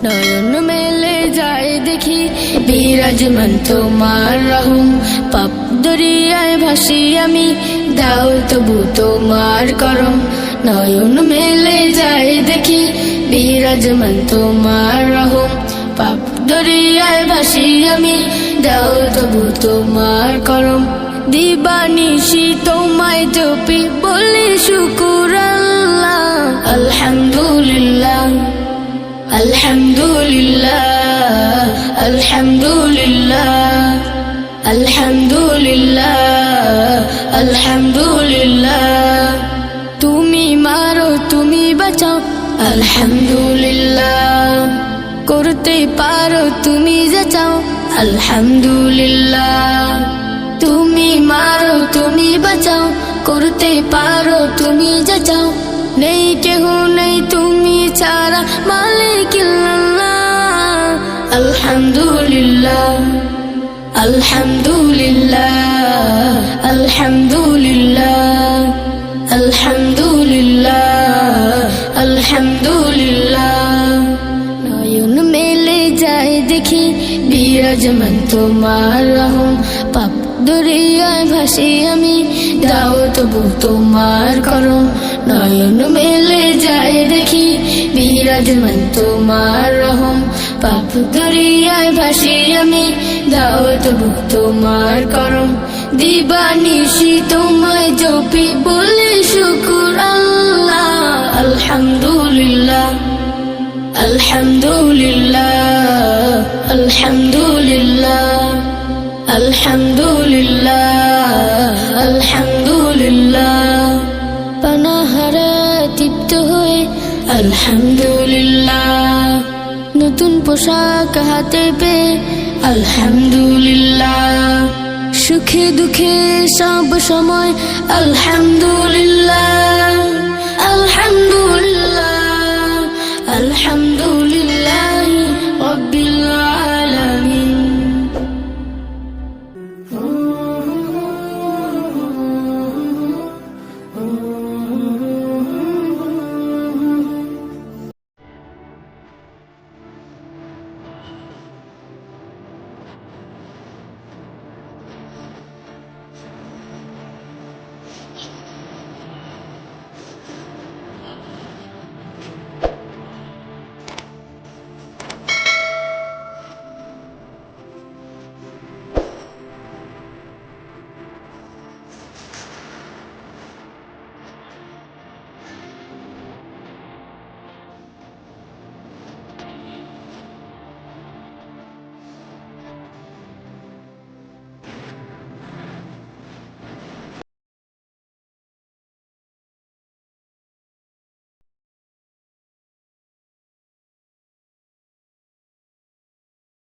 নয়ন মেলে যায় দেখি বিরাজমান তোমার রহম। পাপ দরিয়ায় ভাসি আমি, দাও তবু তোমার করম। নয়ন মেলে যায় দেখি বিরাজমান তোমার রহম। পাপ দরিয়ায় ভাসি আমি, দাও তবু তোমার করম। দিবানিশি তোমায় জপি বলি শুকুর আল্লাহ। আলহামদুলিল্লাহ আলহামদুলিল্লাহ আলহামদুলিল্লাহ আলহামদুলিল্লাহ আলহামদুলিল্লাহ। তুমি মারো তুমি বাঁচাও, আলহামদুলিল্লাহ। করতে পারো তুমি যা চাও, আলহামদুলিল্লাহ। তুমি মারো তুমি বাঁচাও, করতে পারো তুমি যা চাও। নেই কেহ নেই তুমি ছাড়া, মালিকিল্লাহ। আলহামদুলিল্লাহ আলহামদুলিল্লাহ আলহামদুলিল্লাহ আলহামদুলিল্লাহ আলহামদুলিল্লাহ। নয়ন মেলে যায় দেখি বিরাজমান তোমার রহম। পাপ দরিয়ায় ভাসি আমি, দাও তবু তোমার করম। নয়ন মেলে যায় দেখি বিরাজমান তোমার রহম। পাপ দরিয়ায় ভাসি আমি, দাও তবু তোমার করম। দিবানিশি তোমায় জপি বলি শুকুর আল্লাহ। আলহামদুলিল্লাহ আলহামদুলিল্লাহ আলহামদুলিল্লাহ আলহামদুলিল্লাহ আলহামদুলিল্লাহ। পানাহারা তৃপ্ত হয়ে আলহামদুলিল্লাহ। নতুন পোশাক হাতে পেয়ে আলহামদুলিল্লাহ। সুখে দুঃখে সব সময় আলহামদুলিল্লাহ আলহামদুলিল্লাহ আলহামদুলিল্লাহ